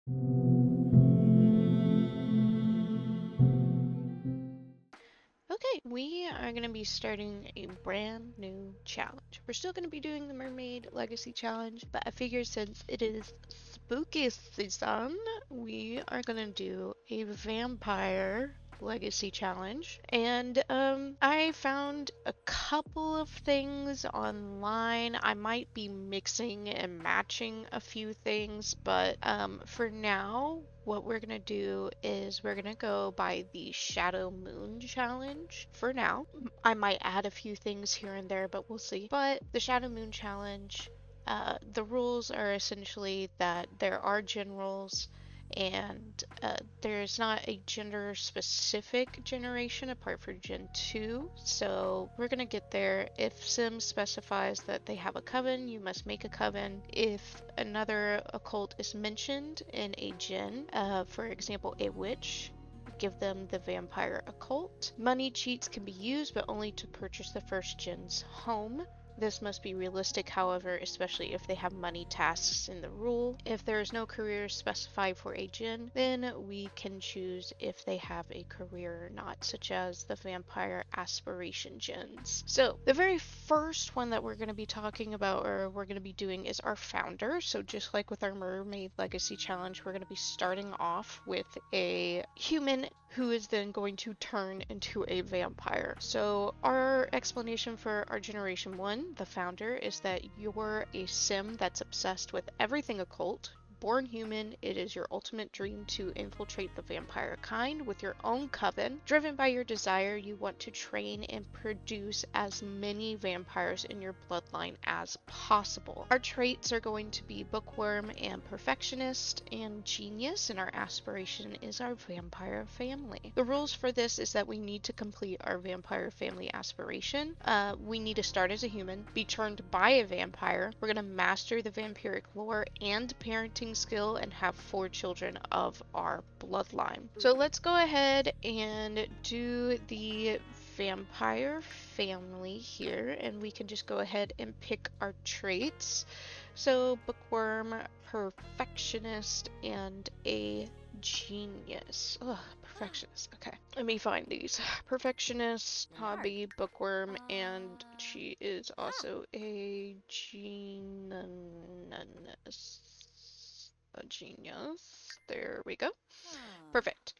Okay, we are going to be starting a brand new challenge. We're still going to be doing the Mermaid Legacy Challenge, but I figured since it is spooky season, we are going to do a Vampire Legacy Challenge. And I found a couple of things online. I might be mixing and matching a few things, but for now, what we're going to do is we're going to go by the Shadow Moon Challenge for now. I might add a few things here and there, but we'll see. But the Shadow Moon Challenge, the rules are essentially that there are generals and there's not a gender specific generation apart from Gen 2, so we're gonna get there. If Sim specifies that they have a coven, you must make a coven. If another occult is mentioned in a gen, for example a witch, give them the vampire occult. Money cheats can be used, but only to purchase the first gen's home. This must be realistic, however, especially if they have money tasks in the rule. If there is no career specified for a gen, then we can choose if they have a career or not, such as the vampire aspiration gens. So the very first one that we're going to be talking about, or we're going to be doing, is our founder. So just like with our Mermaid Legacy Challenge, we're going to be starting off with a human who is then going to turn into a vampire. So our explanation for our Generation 1, the founder, is that you're a sim that's obsessed with everything occult. Born human, it is your ultimate dream to infiltrate the vampire kind with your own coven. Driven by your desire, you want to train and produce as many vampires in your bloodline as possible. Our traits are going to be bookworm and perfectionist and genius, and our aspiration is our vampire family. The rules for this is that we need to complete our vampire family aspiration. We need to start as a human, be turned by a vampire. We're going to master the vampiric lore and parenting skill and have 4 children of our bloodline. So let's go ahead and do the vampire family here, and we can just go ahead and pick our traits. So bookworm, perfectionist, and a genius. Ugh, perfectionist. Okay, let me find these. Perfectionist, hobby, bookworm, and she is also a genius. There we go. Perfect.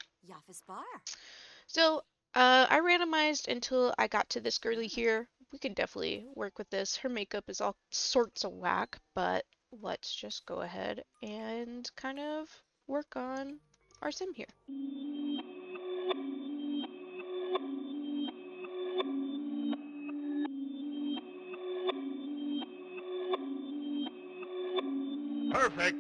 So I randomized until I got to this girly here. We can definitely work with this. Her makeup is all sorts of whack, but let's just go ahead and kind of work on our sim here. Perfect.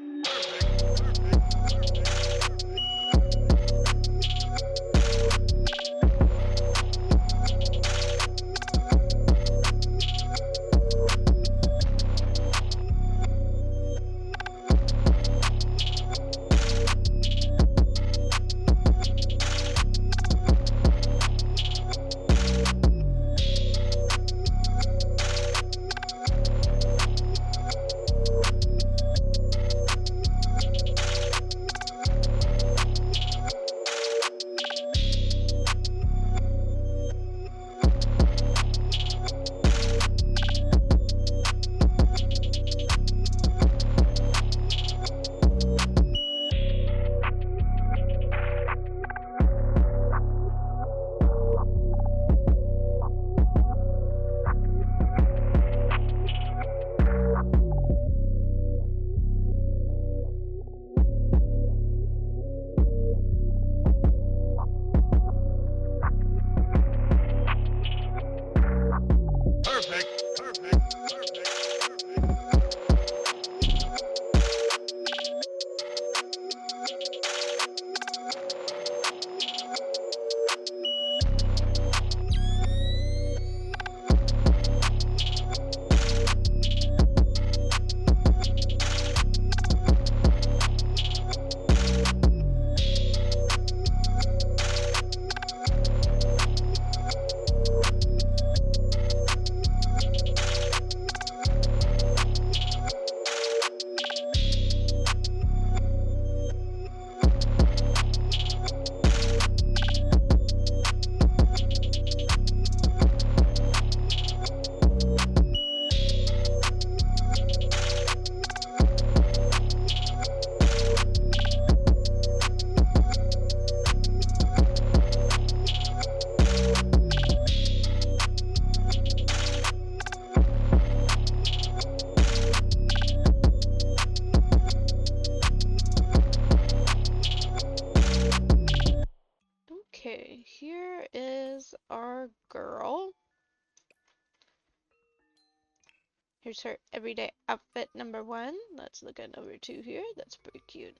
Here's her everyday outfit number 1. Let's look at number 2 here. That's pretty cute.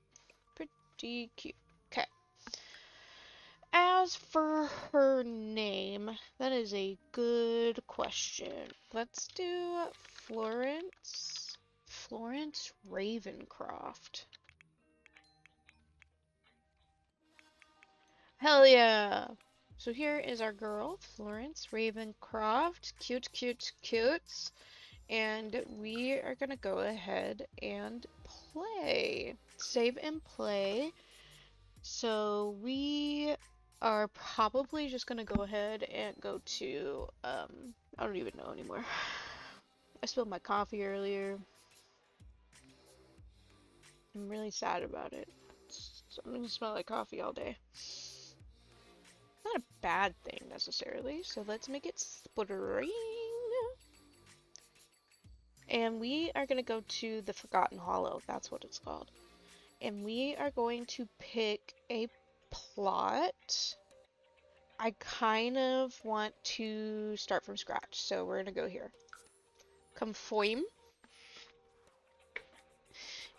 Pretty cute. Okay. As for her name, that is a good question. Let's do Florence. Florence Ravencroft. Hell yeah! So here is our girl, Florence Ravencroft. Cute, cute, cute. And we are gonna go ahead and play. Save and play. So we are probably just gonna go ahead and go to, I don't even know anymore. I spilled my coffee earlier. I'm really sad about it. I'm gonna smell like coffee all day. Not a bad thing necessarily, so let's make it sputtering. And we are gonna go to the Forgotten Hollow, that's what it's called. And we are going to pick a plot. I kind of want to start from scratch, so we're gonna go here. Conform.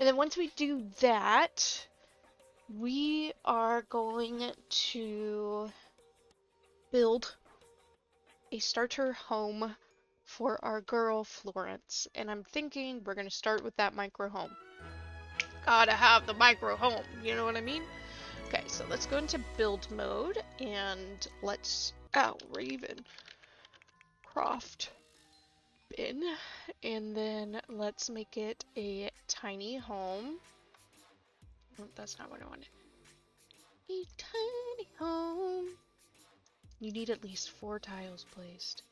And then once we do that, we are going to build a starter home for our girl Florence. And I'm thinking we're gonna start with that micro home. Gotta have the micro home, you know what I mean? Okay, so let's go into build mode and let's, Raven Croft bin, and then let's make it a tiny home. Oh, that's not what I wanted. A tiny home. You need at least 4 tiles placed.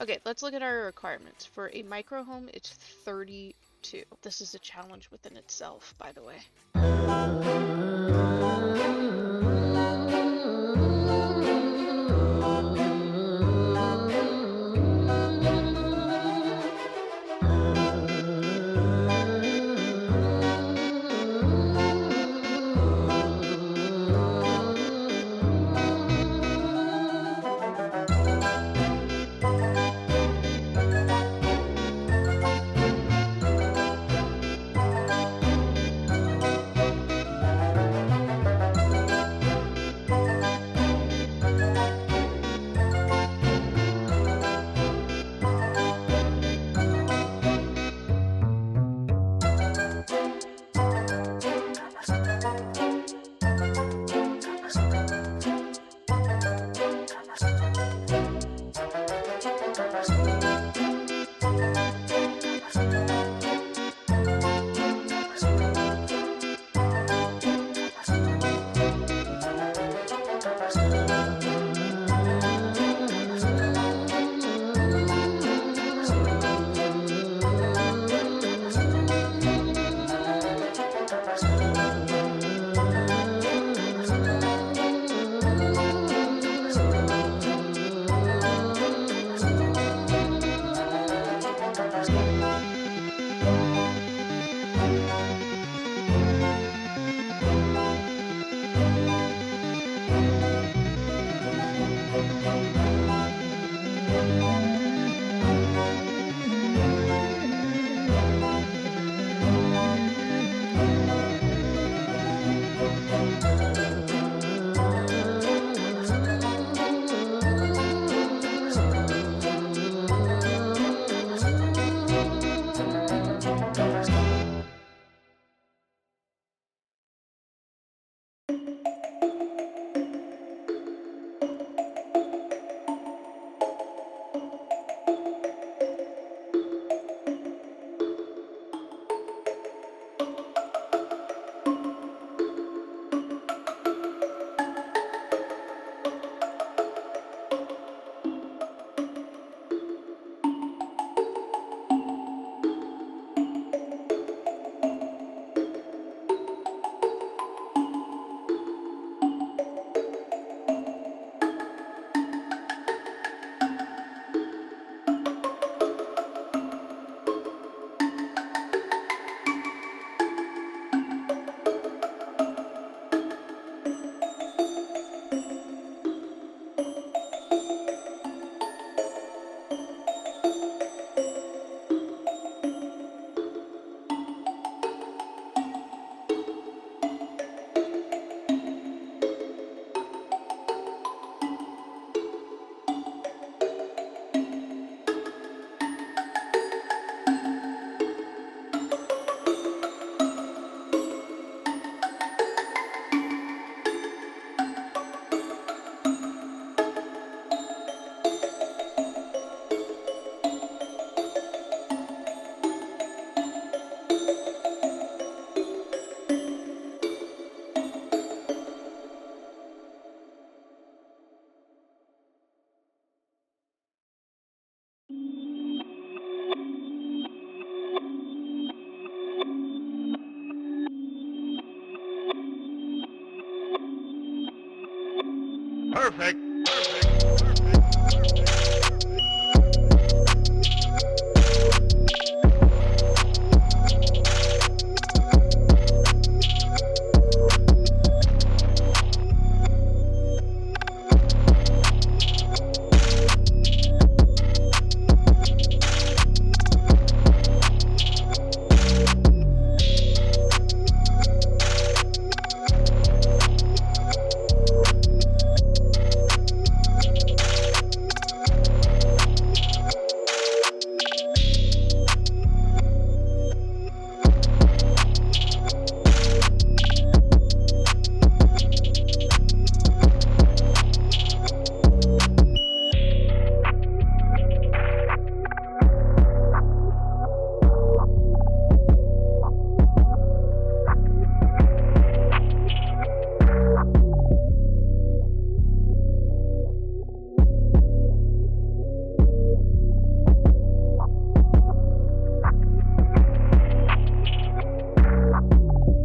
Okay, let's look at our requirements. For a micro home, it's 32. This is a challenge within itself, by the way. Perfect.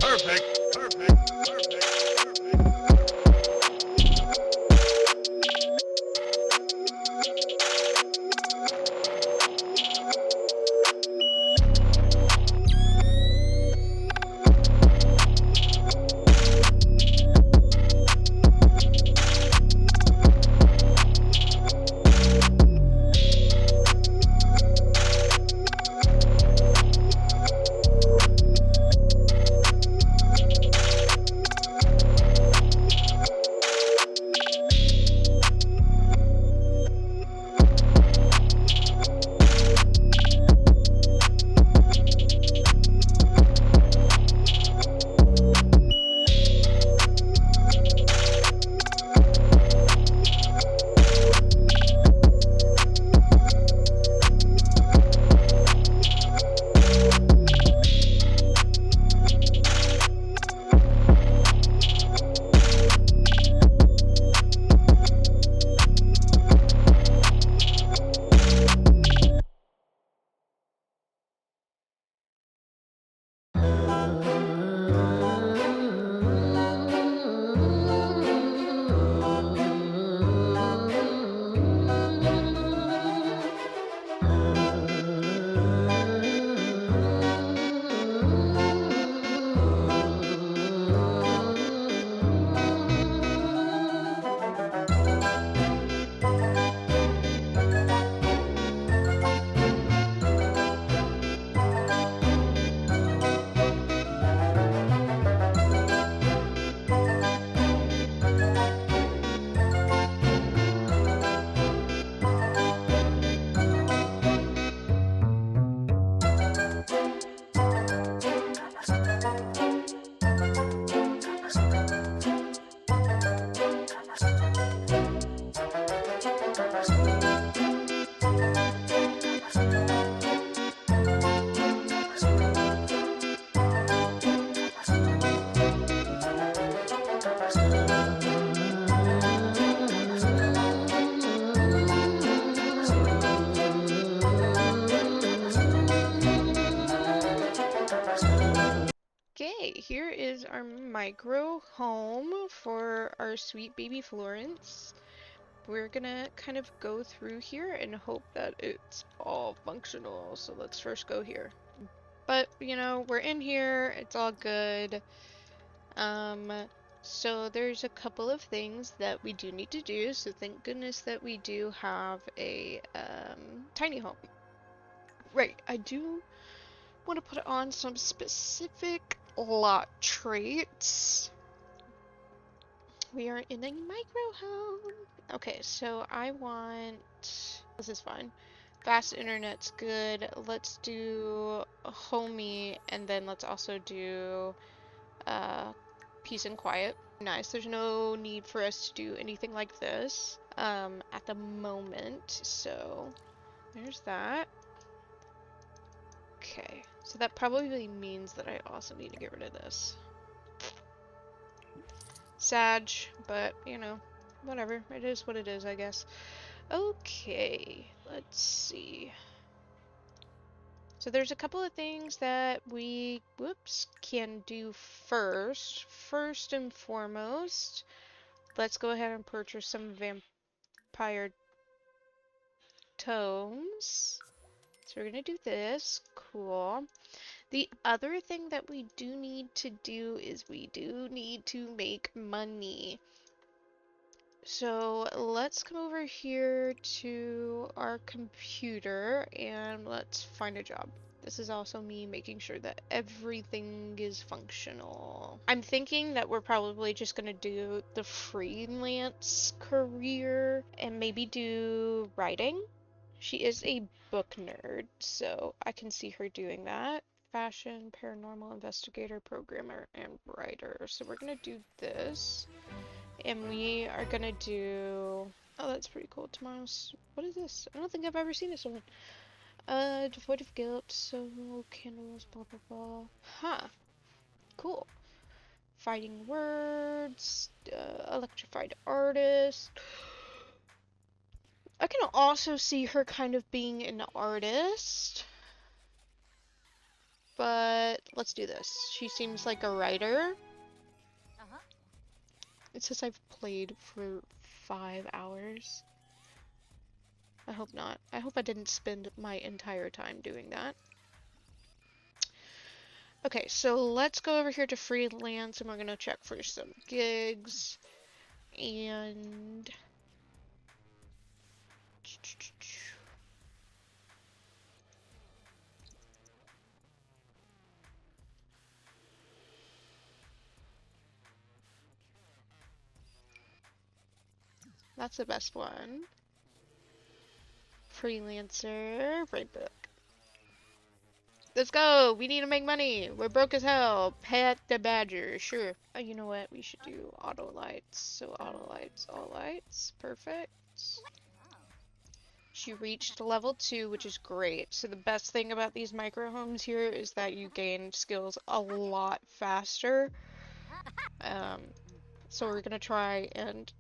Perfect. Okay, here is our micro home for our sweet baby Florence. We're gonna kind of go through here and hope that it's all functional. So let's first go here. But, you know, we're in here, it's all good. So there's a couple of things that we do need to do, so thank goodness that we do have a, tiny home. Right, I do want to put on some specific lot traits. We are in a micro home. Okay, so I want... This is fine. Fast internet's good. Let's do homey, and then let's also do peace and quiet. Nice. There's no need for us to do anything like this at the moment. So there's that. Okay. So that probably means that I also need to get rid of this. Sad, but you know, whatever. It is what it is, I guess. Okay, let's see. So there's a couple of things that we, can do first. First and foremost, let's go ahead and purchase some vampire tomes. So we're gonna do this. Cool. The other thing that we do need to do is we do need to make money. So let's come over here to our computer and let's find a job. This is also me making sure that everything is functional. I'm thinking that we're probably just gonna do the freelance career and maybe do writing. She is a book nerd, so I can see her doing that. Fashion, paranormal investigator, programmer, and writer. So we're gonna do this. And we are gonna do... Oh, that's pretty cool. Tomorrow's... What is this? I don't think I've ever seen this one. Devoid of guilt, so candles, blah blah blah. Huh. Cool. Fighting words, electrified artist. I can also see her kind of being an artist. But let's do this. She seems like a writer. It says I've played for 5 hours. I hope not. I hope I didn't spend my entire time doing that. Okay, so let's go over here to freelance and we're gonna check for some gigs. And... That's the best one. Freelancer, right book. Let's go! We need to make money! We're broke as hell! Pet the badger, sure. Oh, you know what? We should do auto lights. So auto lights, all lights. Perfect. She reached level 2, which is great. So the best thing about these micro homes here is that you gain skills a lot faster. So we're gonna try and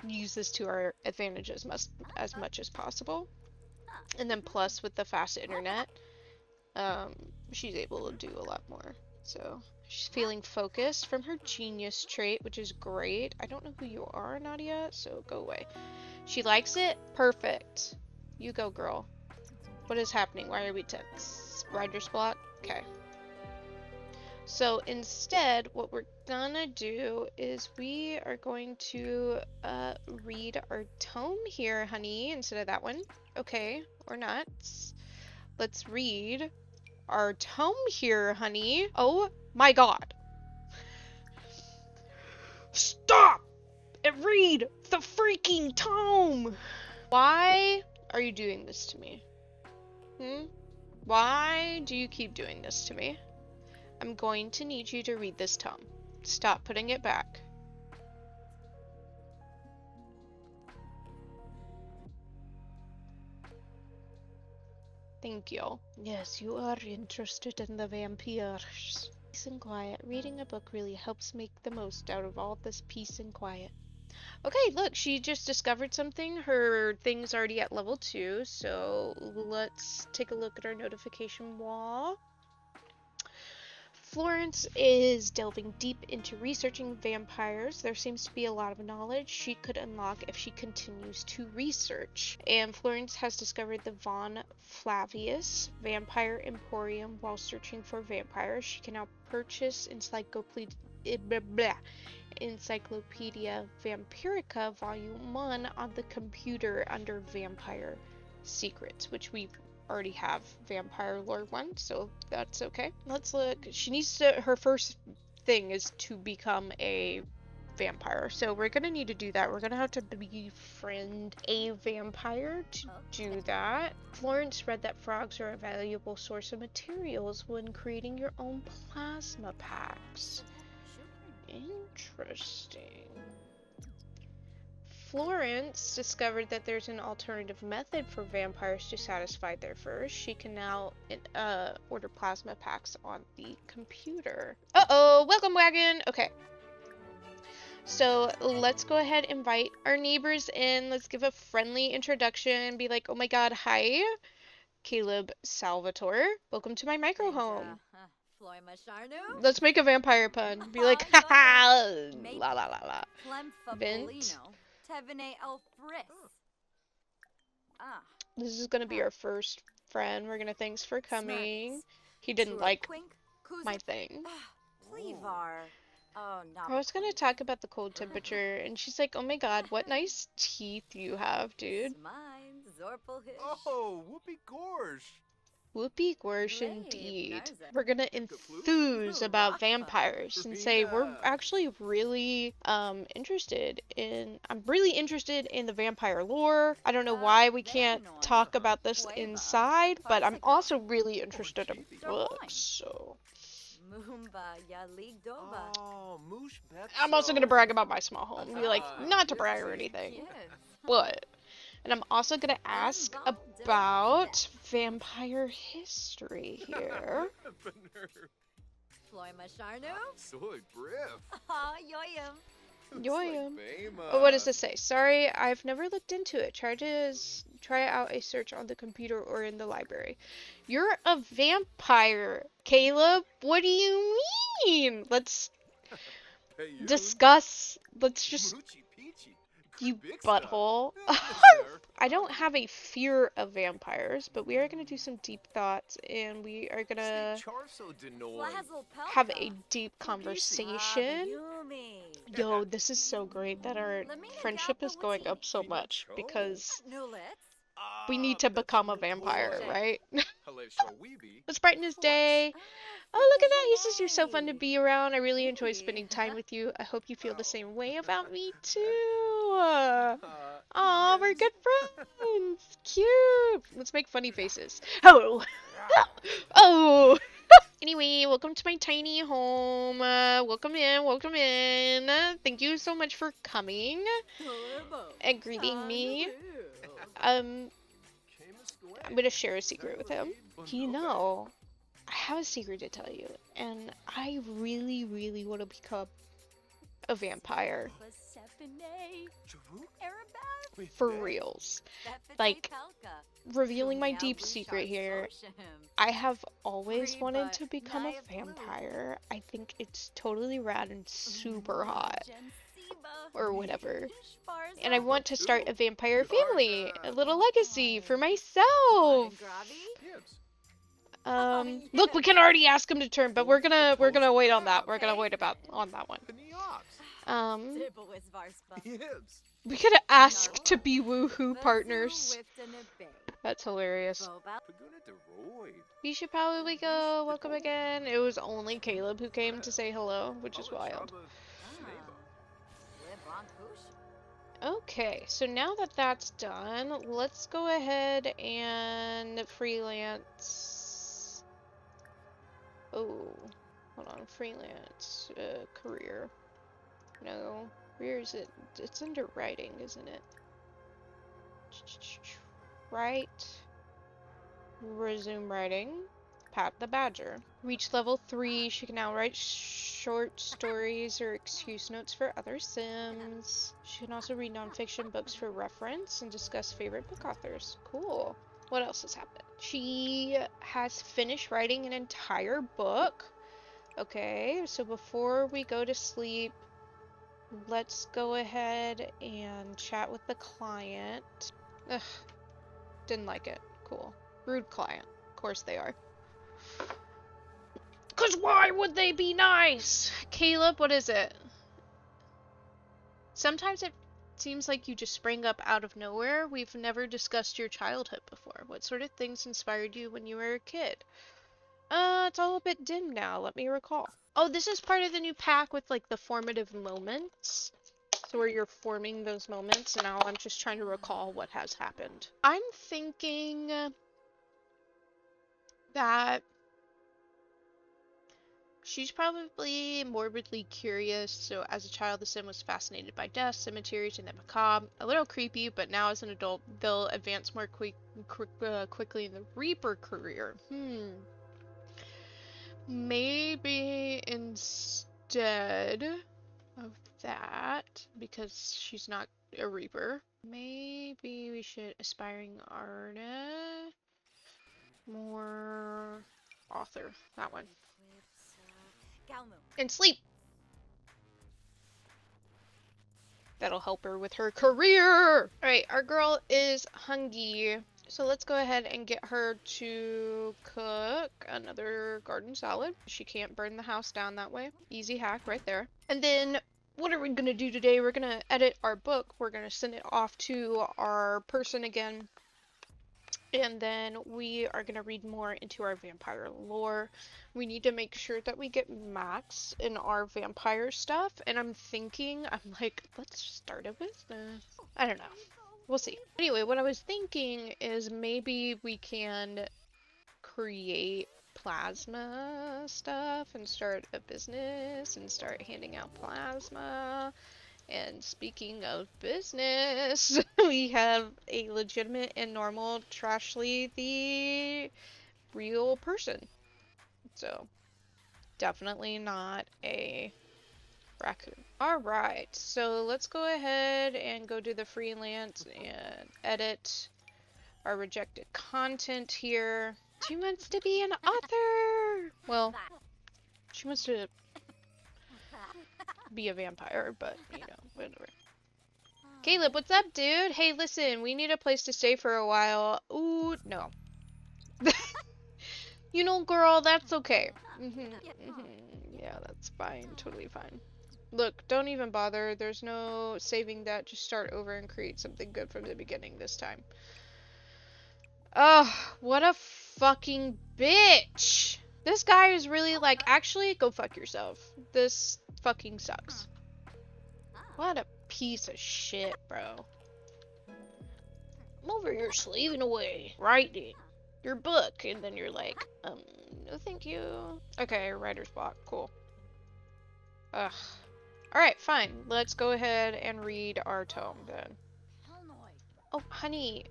use this to our advantage as much as possible. And then plus with the fast internet, she's able to do a lot more. So she's feeling focused from her genius trait, which is great. I don't know who you are, Nadia, so go away. She likes it? Perfect. You go, girl. What is happening? Why are we tense? Writer's block? Okay. So instead, what we're gonna do is we are going to read our tome here, honey, instead of that one. Okay, or not. Let's read our tome here, honey. Oh my god. Stop and read the freaking tome! Why are you doing this to me? Why do you keep doing this to me? I'm going to need you to read this tome. Stop putting it back. Thank you. Yes, you are interested in the vampires. Peace and quiet. Reading a book really helps make the most out of all this peace and quiet. Okay, look, she just discovered something. Her thing's already at level 2, so let's take a look at our notification wall. Florence is delving deep into researching vampires. There seems to be a lot of knowledge she could unlock if she continues to research. And Florence has discovered the Von Flavius Vampire Emporium while searching for vampires. She can now purchase Encyclopedia Vampirica Volume 1 on the computer under Vampire Secrets, which we already have Vampire Lore 1, so that's okay. Let's look. She needs to, her first thing is to become a vampire, so we're gonna need to do that. We're gonna have to befriend a vampire to do that. Florence read that frogs are a valuable source of materials when creating your own plasma packs. Interesting. Florence discovered that there's an alternative method for vampires to satisfy their thirst. She can now order plasma packs on the computer. Uh-oh! Welcome wagon! Okay. So let's go ahead and invite our neighbors in. Let's give a friendly introduction. Be like, oh my god, hi. Caleb Salvatore. Welcome to my micro home. Let's make a vampire pun. Be like, haha, la la la la. Vint. Tevene El Fris. Ah. This is gonna be our first friend. We're gonna thanks for coming. He didn't like my thing. Plevar. Oh, I was gonna talk about the cold temperature, and she's like, "Oh my God, what nice teeth you have, dude." Oh, whoopee gorge. Whoopee gorge indeed. We're gonna enthuse about vampires and say we're actually really interested in. I'm really interested in the vampire lore. I don't know why we can't talk about this inside, but I'm also really interested in books. So Oh, moosh I'm also gonna brag about my small home. Be like, not to brag or anything, but. And I'm also gonna ask about vampire history here. Soy brief. Yoyum. Oh, what does this say? Sorry, I've never looked into it. Try out a search on the computer or in the library. You're a vampire, Caleb. What do you mean? Let's discuss. Let's just. You butthole. I don't have a fear of vampires, but we are going to do some deep thoughts, and we are going to have a deep conversation. Yo, this is so great that our friendship is going up so much, because we need to become a vampire, right? Let's brighten his day. Oh, look at that. He says you're so fun to be around. I really enjoy spending time with you. I hope you feel the same way about me, too. Aw, we're good friends. Cute. Let's make funny faces. Oh. Oh. Anyway, welcome to my tiny home. Welcome in, welcome in. Thank you so much for coming and greeting me. I'm gonna share a secret with him. You know, I have a secret to tell you, and I really, really want to become a vampire. For reals. Like, revealing my deep secret here, I have always wanted to become a vampire. I think it's totally rad and super hot. Or whatever. And I want to start a vampire family, a little legacy for myself. Look, we can already ask him to turn, but we're gonna wait on that. We're gonna wait on that one. We could ask to be woohoo partners. That's hilarious. We should probably go. Welcome again. It was only Caleb who came to say hello, which is wild. Okay, so now that that's done, let's go ahead and freelance. Oh, hold on, freelance career. No, where is it? It's under writing, isn't it? Right. Resume writing. Pat the Badger. Reach level 3. She can now write short stories or excuse notes for other Sims. She can also read nonfiction books for reference and discuss favorite book authors. Cool. What else has happened? She has finished writing an entire book. Okay, so before we go to sleep, let's go ahead and chat with the client. Ugh, didn't like it. Cool. Rude client. Of course they are. 'Cause why would they be nice? Caleb, what is it? Sometimes it seems like you just spring up out of nowhere. We've never discussed your childhood before. What sort of things inspired you when you were a kid? It's all a bit dim now. Let me recall. Oh, this is part of the new pack with, like, the formative moments. So where you're forming those moments, and now I'm just trying to recall what has happened. I'm thinking that she's probably morbidly curious, so as a child, the Sim was fascinated by death, cemeteries, and the macabre. A little creepy, but now as an adult, they'll advance more quickly in the Reaper career. Maybe instead of that, because she's not a Reaper, maybe we should aspiring artist, more author, that one. And sleep. That'll help her with her career. Alright, our girl is hungry. So let's go ahead and get her to cook another garden salad. She can't burn the house down that way. Easy hack right there. And then what are we gonna do today? We're gonna edit our book. We're gonna send it off to our person again. And then we are going to read more into our vampire lore. We need to make sure that we get max in our vampire stuff. And I'm like, let's start a business. I don't know. We'll see. Anyway, what I was thinking is maybe we can create plasma stuff and start a business and start handing out plasma. And speaking of business, we have a legitimate and normal Trashly the real person. So, definitely not a raccoon. Alright, so let's go ahead and go do the freelance and edit our rejected content here. She wants to be an author! Well, she wants to be a vampire, but you know, whatever. Caleb, what's up, dude? Hey, listen, we need a place to stay for a while. Ooh, no. You know, girl, that's okay. Yeah, that's fine. Totally fine. Look, don't even bother. There's no saving that. Just start over and create something good from the beginning this time. Ugh, what a fucking bitch. This guy is really like, actually, go fuck yourself. This fucking sucks. What a piece of shit, bro. I'm over here slaving away, writing your book, and then you're like, no thank you. Okay, writer's block, cool. Ugh. Alright, fine. Let's go ahead and read our tome then. Oh, honey,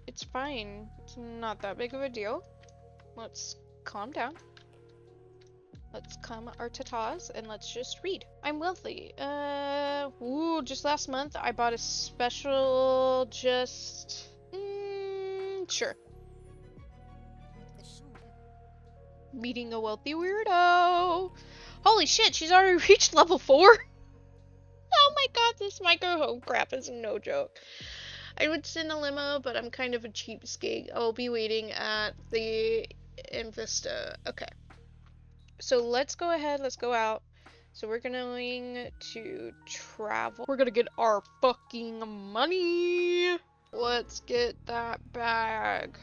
it's fine. It's not that big of a deal. Let's calm down. Let's calm our tatas and let's just read. I'm wealthy. Just last month I bought a special sure. Meeting a wealthy weirdo. Holy shit, she's already reached level 4? Oh my god, this micro home crap is no joke. I would send a limo, but I'm kind of a cheapskate. I'll be waiting at the Invista. Okay. So let's go ahead, let's go out. So we're going to travel. We're gonna get our fucking money. Let's get that bag.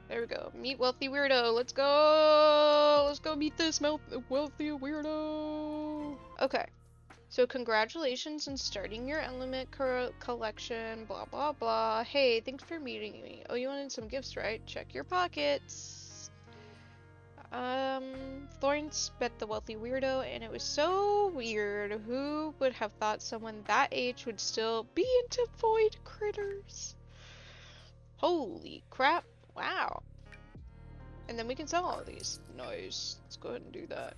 There we go. Meet wealthy weirdo. Let's go. Let's go meet this wealthy weirdo. Okay. So congratulations on starting your element collection. Blah, blah, blah. Hey, thanks for meeting me. Oh, you wanted some gifts, right? Check your pockets. Florence met the wealthy weirdo, and it was so weird. Who would have thought someone that age would still be into void critters? Holy crap. Wow. And then we can sell all these. Nice. Let's go ahead and do that.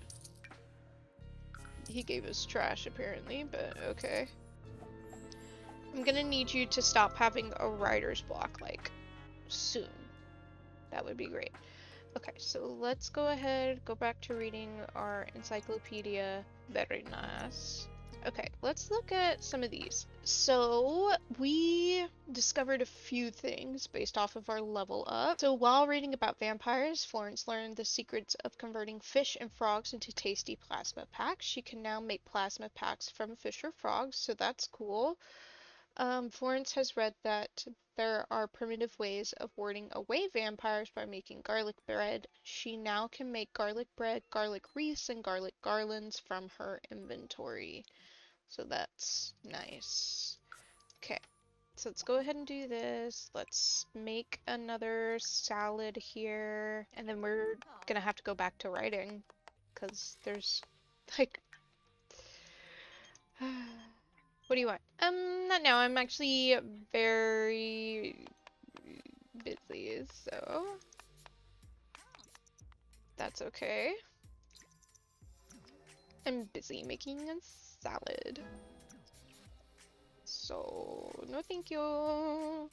He gave us trash, apparently, but okay. I'm gonna need you to stop having a writer's block, like, soon. That would be great. Okay, so let's go ahead, go back to reading our encyclopedia. Very nice. Okay, let's look at some of these. So, we discovered a few things based off of our level up. So, while reading about vampires, Florence learned the secrets of converting fish and frogs into tasty plasma packs. She can now make plasma packs from fish or frogs, so that's cool. Florence has read that there are primitive ways of warding away vampires by making garlic bread. She now can make garlic bread, garlic wreaths, and garlic garlands from her inventory. So that's nice. Okay, so let's go ahead and do this. Let's make another salad here. And then we're gonna have to go back to writing. Because there's, like... What do you want? Not now. I'm actually very busy, so that's okay. I'm busy making a salad. So, no thank you.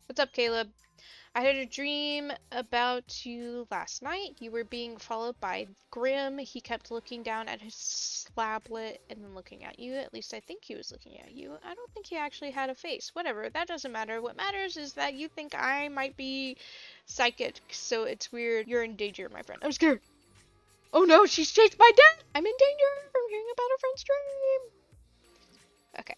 What's up, Caleb? I had a dream about you last night. You were being followed by Grim. He kept looking down at his slablet and then looking at you. At least I think he was looking at you. I don't think he actually had a face. Whatever, that doesn't matter. What matters is that you think I might be psychic, so it's weird. You're in danger, my friend. I'm scared. Oh no, she's chased by death! I'm in danger from hearing about her friend's dream. Okay.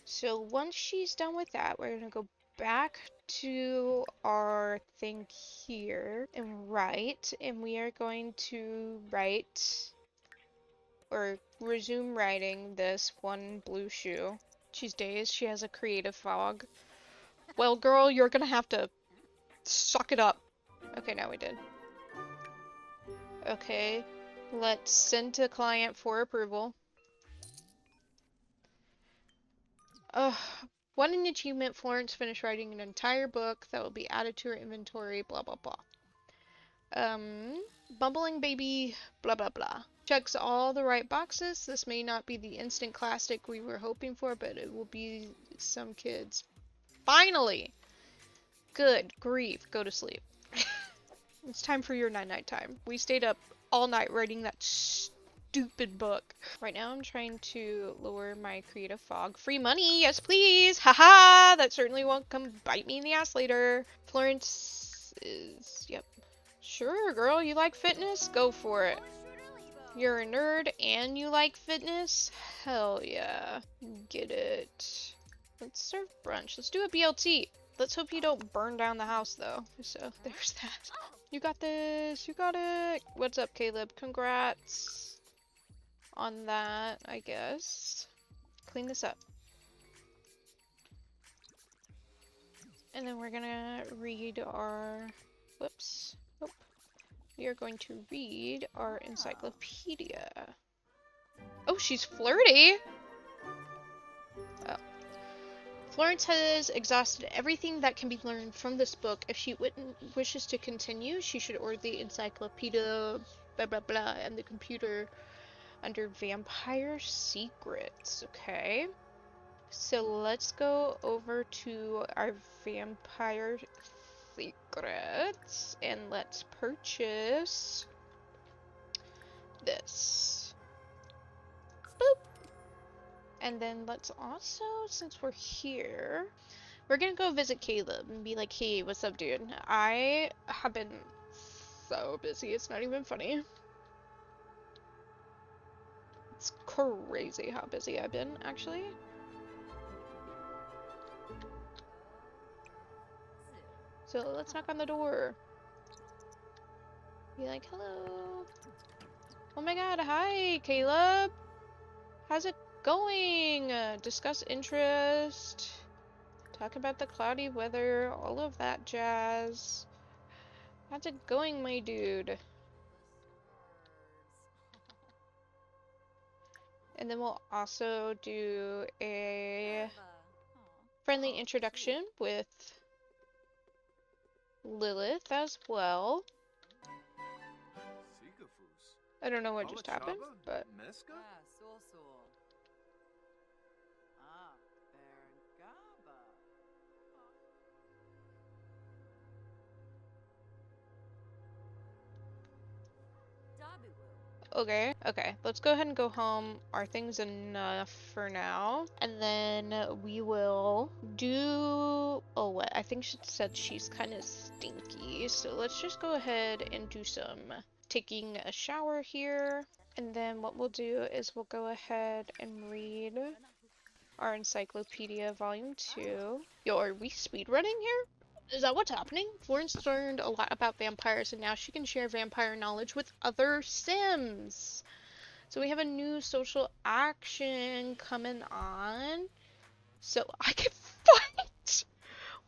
So once she's done with that, we're gonna go back to our thing here and write, and we are going to write or resume writing this one blue shoe. She's dazed. She has a creative fog. Well, girl, you're gonna have to suck it up. Okay, now we did. Okay, let's send to client for approval. What an achievement. Florence finished writing an entire book that will be added to her inventory, blah blah blah. Bumbling baby, blah blah blah. Checks all the right boxes. This may not be the instant classic we were hoping for, but it will be some kids. Finally! Good grief, go to sleep. It's time for your night-night time. We stayed up all night writing that stupid book. Right now I'm trying to lower my creative fog. Free money, yes please! Haha! That certainly won't come bite me in the ass later. Florence is... yep. Sure, girl, you like fitness? Go for it. You're a nerd and you like fitness? Hell yeah. Get it. Let's serve brunch. Let's do a BLT. Let's hope you don't burn down the house, though. So, there's that. You got this. You got it. What's up, Caleb? Congrats on that, I guess. Clean this up. And then we're gonna read our... whoops. Nope. We are going to read our encyclopedia. Oh, she's flirty! Oh. Florence has exhausted everything that can be learned from this book. If she wishes to continue, she should order the encyclopedia, blah blah blah, and the computer under Vampire Secrets. Okay. So let's go over to our Vampire Secrets and let's purchase this. Boop. And then let's also, since we're here, we're gonna go visit Caleb and be like, hey, what's up, dude? I have been so busy, it's not even funny. It's crazy how busy I've been, actually. So let's knock on the door. Be like, hello. Oh my god, hi, Caleb. How's it going? Discuss interest. Talk about the cloudy weather, all of that jazz. How's it going, my dude? And then we'll also do a friendly introduction with Lilith as well. I don't know what just happened, but... Okay, let's go ahead and go home. Our thing's enough for now. And then we will do... oh, what? I think she said she's kind of stinky. So let's just go ahead and do some taking a shower here. And then what we'll do is we'll go ahead and read our Encyclopedia Volume 2. Yo, are we speedrunning here? Is that what's happening? Florence learned a lot about vampires and now she can share vampire knowledge with other Sims. So we have a new social action coming on. So I can fight!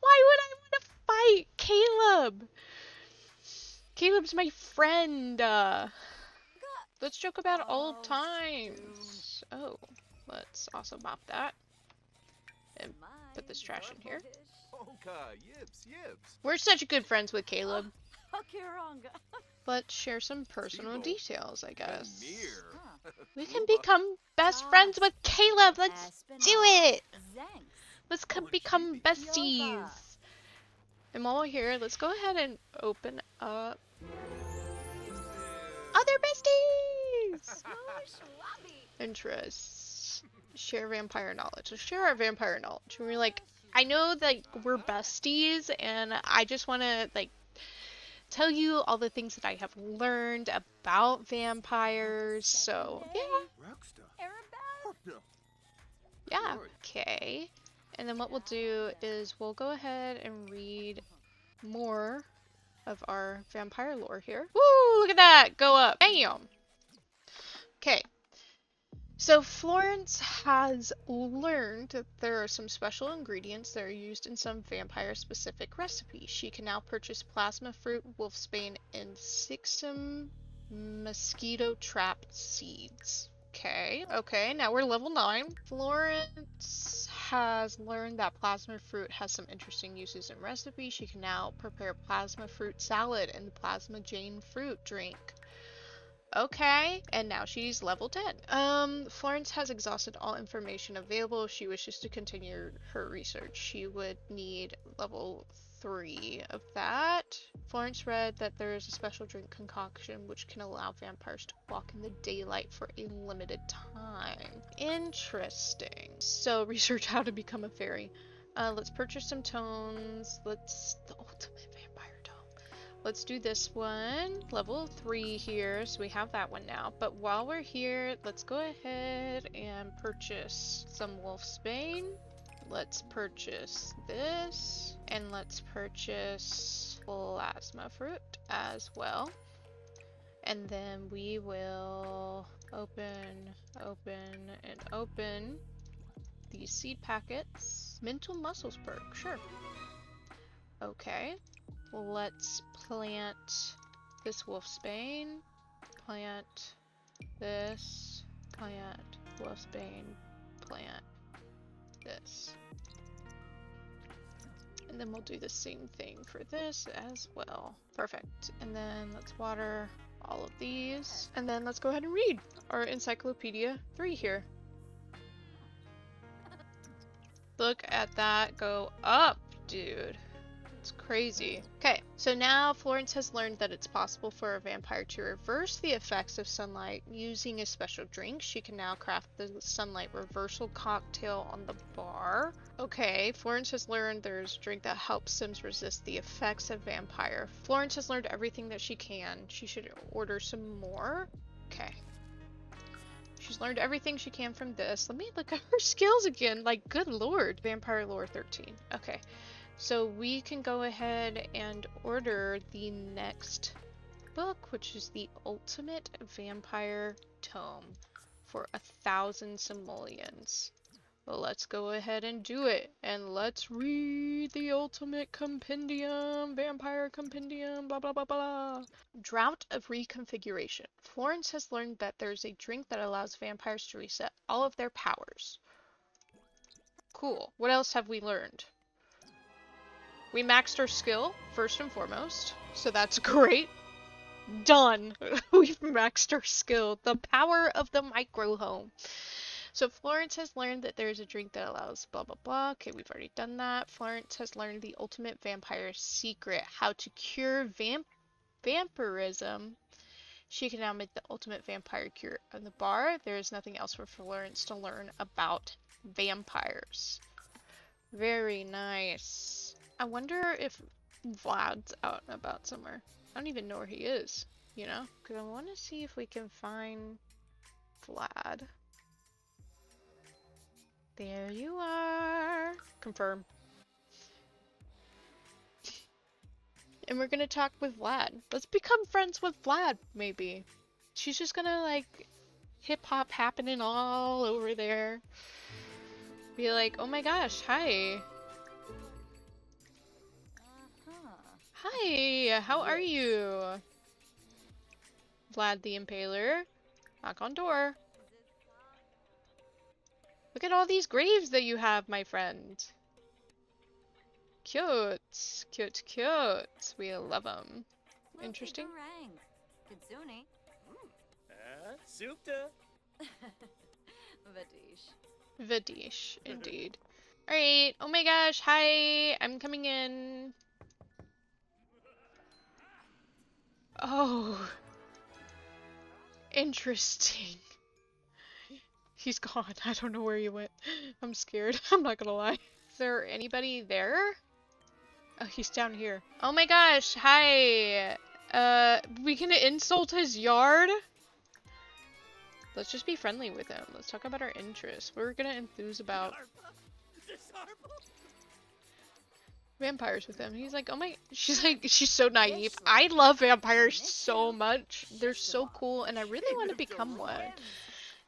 Why would I want to fight Caleb? Caleb's my friend. Let's joke about old times. Oh, let's also mop that. And put this trash in here. We're such good friends with Caleb. Let's share some personal details, I guess. We can become best friends with Caleb. Let's do it. Let's become besties. And while we're here, let's go ahead and open up other besties! Interests. Share vampire knowledge. Let's share our vampire knowledge. We're like, I know that we're besties, and I just want to like tell you all the things that I have learned about vampires. So yeah, okay. And then what we'll do is we'll go ahead and read more of our vampire lore here. Woo! Look at that! Go up. Bam! Okay. So Florence has learned that there are some special ingredients that are used in some vampire-specific recipes. She can now purchase plasma fruit, wolfsbane, and Sixum mosquito trap seeds. Okay, now we're level 9. Florence has learned that plasma fruit has some interesting uses in recipes. She can now prepare plasma fruit salad and the plasma jane fruit drink. Okay, and now she's level 10. Florence has exhausted all information available. If she wishes to continue her research, she would need level 3 of that. Florence read that there is a special drink concoction which can allow vampires to walk in the daylight for a limited time. Interesting. So research how to become a fairy. Let's purchase some tones. The ultimate vampire tome. Let's do this one. Level 3 here, so we have that one now. But while we're here, let's go ahead and purchase some wolfsbane. Let's purchase this, and let's purchase plasma fruit as well. And then we will open these seed packets. Mental muscles perk, sure. Okay, let's plant this wolfsbane, plant this, plant wolfsbane, plant this. And then we'll do the same thing for this as well. Perfect. And then let's water all of these. And then let's go ahead and read our Encyclopedia 3 here. Look at that go up, dude. It's crazy. Okay, so now Florence has learned that it's possible for a vampire to reverse the effects of sunlight using a special drink. She can now craft the sunlight reversal cocktail on the bar. Okay, Florence has learned there's a drink that helps Sims resist the effects of vampire. Florence has learned everything that she can. She should order some more. Okay. She's learned everything she can from this. Let me look at her skills again. Like, good lord. Vampire lore 13. Okay. So we can go ahead and order the next book, which is the Ultimate Vampire Tome for 1,000 simoleons. Well, let's go ahead and do it. And let's read the Ultimate Compendium, Vampire Compendium, blah, blah, blah, blah. Drought of Reconfiguration. Florence has learned that there's a drink that allows vampires to reset all of their powers. Cool. What else have we learned? We maxed our skill, first and foremost, so that's great. Done! We've maxed our skill. The power of the micro home. So Florence has learned that there's a drink that allows blah blah blah. Okay, we've already done that. Florence has learned the ultimate vampire secret, how to cure vampirism. She can now make the ultimate vampire cure on the bar. There is nothing else for Florence to learn about vampires. Very nice. I wonder if Vlad's out and about somewhere. I don't even know where he is, you know? Because I want to see if we can find Vlad. There you are. Confirm. And we're gonna talk with Vlad. Let's become friends with Vlad, maybe. She's just gonna, like, hip-hop happening all over there. Be like, oh my gosh, hi. Hi, how are you? Vlad the Impaler. Knock on door. Look at all these graves that you have, my friend. Cute. Cute, cute. We love them. Interesting. Kitsune. Supta. Vadish. Vadish, indeed. Alright, oh my gosh, hi! I'm coming in. Oh, interesting. He's gone. I don't know where he went. I'm scared. I'm not gonna lie. Is there anybody there? Oh, he's down here. Oh my gosh. Hi. We can insult his yard? Let's just be friendly with him. Let's talk about our interests. We're gonna enthuse about vampires with him. He's like, oh my, she's so naive. I love vampires so much. They're so cool and I really want to become one.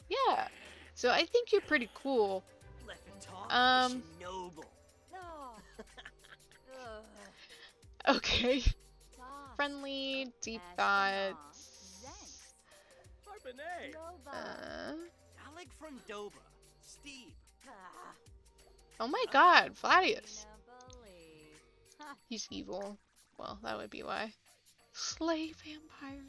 Yeah. So I think you're pretty cool. Okay. Friendly, deep thoughts. Alec from Doba. Steve. Oh my god, Vladius. He's evil. Well, that would be why. Slay vampire.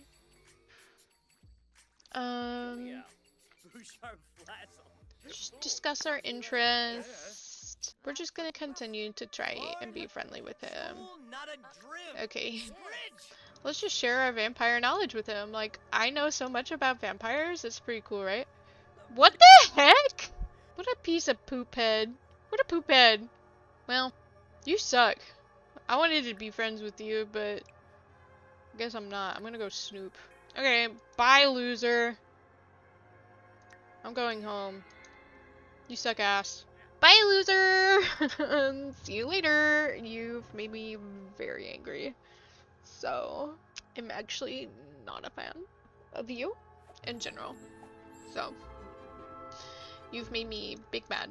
Just discuss our interests. We're just gonna continue to try and be friendly with him. Okay. Let's just share our vampire knowledge with him. Like, I know so much about vampires. It's pretty cool, right? What the heck? What a piece of poop head. What a poop head. Well, you suck. I wanted to be friends with you, but I guess I'm not. I'm gonna go snoop. Okay, bye, loser. I'm going home. You suck ass. Bye, loser! See you later. You've made me very angry. So, I'm actually not a fan of you in general. So, you've made me big mad.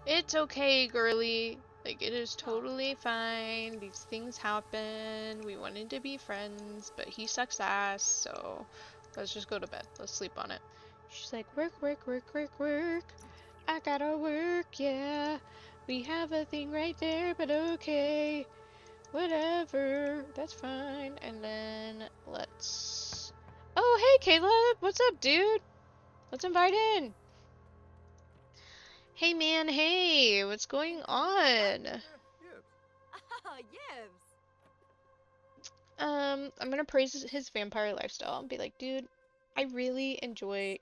It's okay, girly. Like, it is totally fine. These things happen. We wanted to be friends, but he sucks ass, so let's just go to bed. Let's sleep on it. She's like, work, work, work, work, work. I gotta work, yeah. We have a thing right there, but okay. Whatever. That's fine. And then let's... Oh, hey, Caleb. What's up, dude? Let's invite in. Hey, man. Hey. What's going on? I'm gonna praise his vampire lifestyle and be like, dude, I really enjoy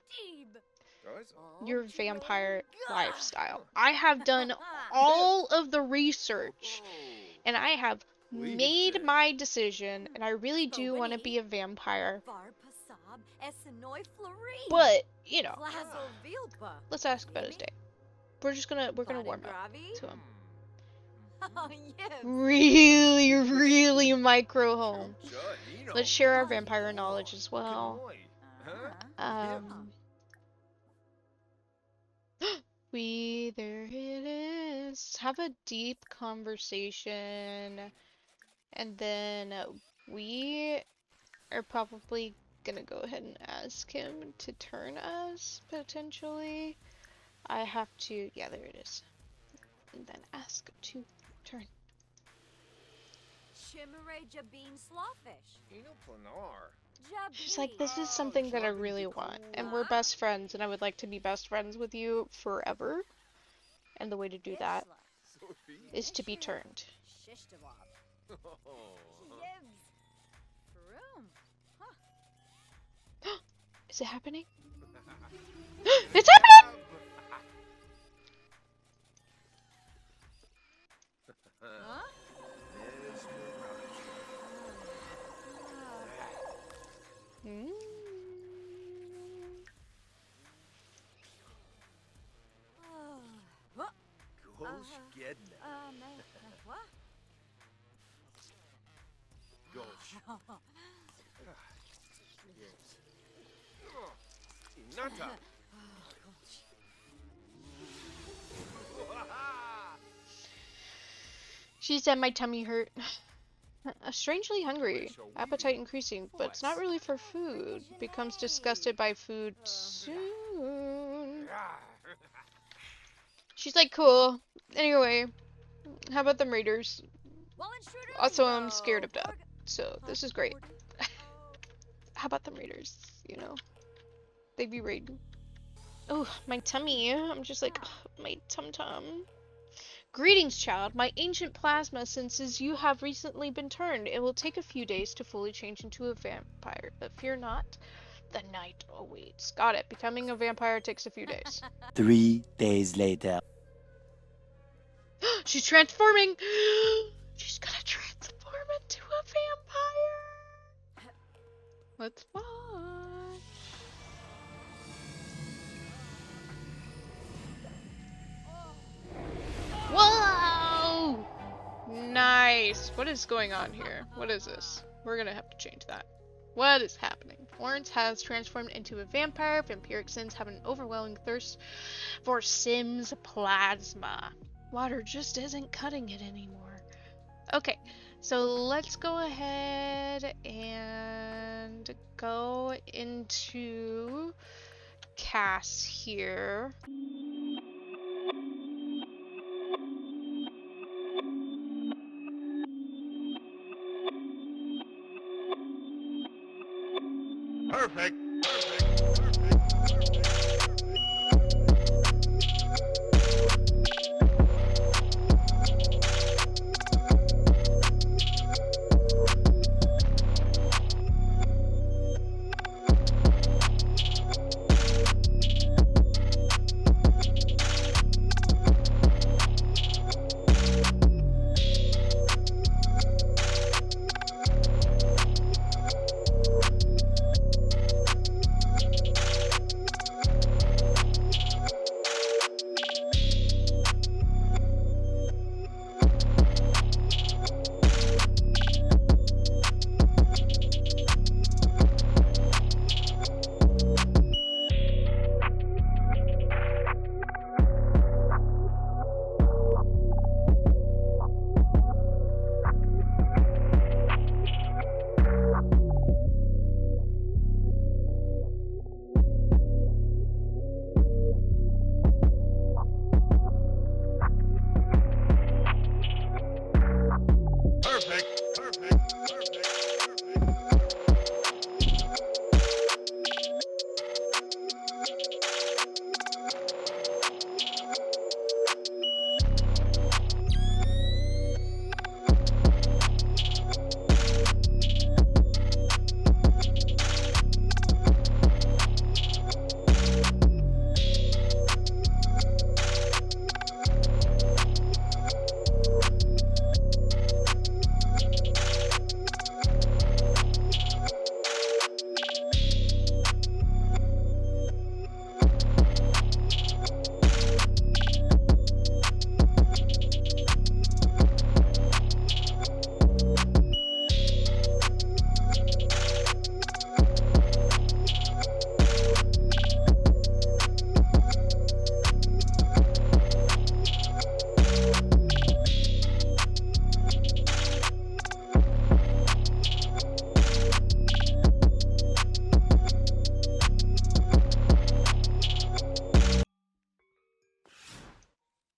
your vampire lifestyle. I have done all of the research and I have made my decision and I really do want to be a vampire. But, you know, let's ask about his day. We're gonna warm up to him. Really, really micro home. Let's share our vampire knowledge as well. There it is. Have a deep conversation, and then we are probably gonna go ahead and ask him to turn us, potentially. I have to, yeah, there it is. And then ask to turn. She's like, this is something that I really want, and we're best friends, and I would like to be best friends with you forever. And the way to do that is to be turned. Is it happening? It's happening! She said my tummy hurt. Strangely hungry. Appetite increasing, but it's not really for food. Becomes disgusted by food soon. She's like, cool. Anyway, how about them raiders? Also, I'm scared of death, so this is great. How about them raiders? You know, they be raiding. Oh, my tummy. I'm just like, ugh, my tum-tum. Greetings, child. My ancient plasma senses you have recently been turned. It will take a few days to fully change into a vampire, but fear not, the night awaits. Got it. Becoming a vampire takes a few days. 3 days later. She's transforming! She's gonna transform into a vampire! Let's watch. Whoa! Nice. What is going on here? What is this? We're gonna have to change that. What is happening? Florence has transformed into a vampire. Vampiric sins have an overwhelming thirst for Sims plasma. Water just isn't cutting it anymore. Okay, so let's go ahead and go into Cass here. Perfect.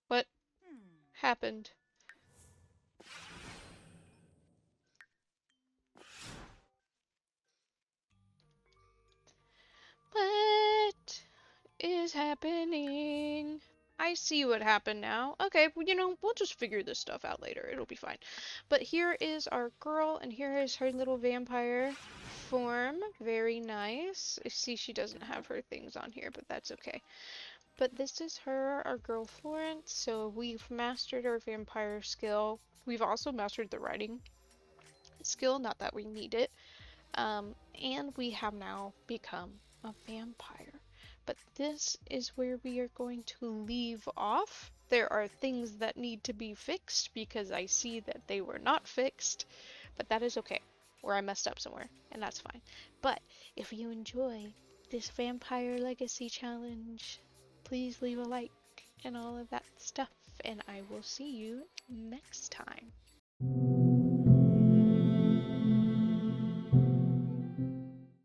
What happened? What is happening? I see what happened now. Okay, well, you know, we'll just figure this stuff out later. It'll be fine. But here is our girl, and here is her little vampire form. Very nice. I see she doesn't have her things on here, but that's okay. But this is her, our girl Florence. So we've mastered our vampire skill. We've also mastered the writing skill, not that we need it. And we have now become a vampire. But this is where we are going to leave off. There are things that need to be fixed because I see that they were not fixed, but that is okay, or I messed up somewhere, and that's fine. But if you enjoy this Vampire Legacy Challenge, please leave a like and all of that stuff, and I will see you next time.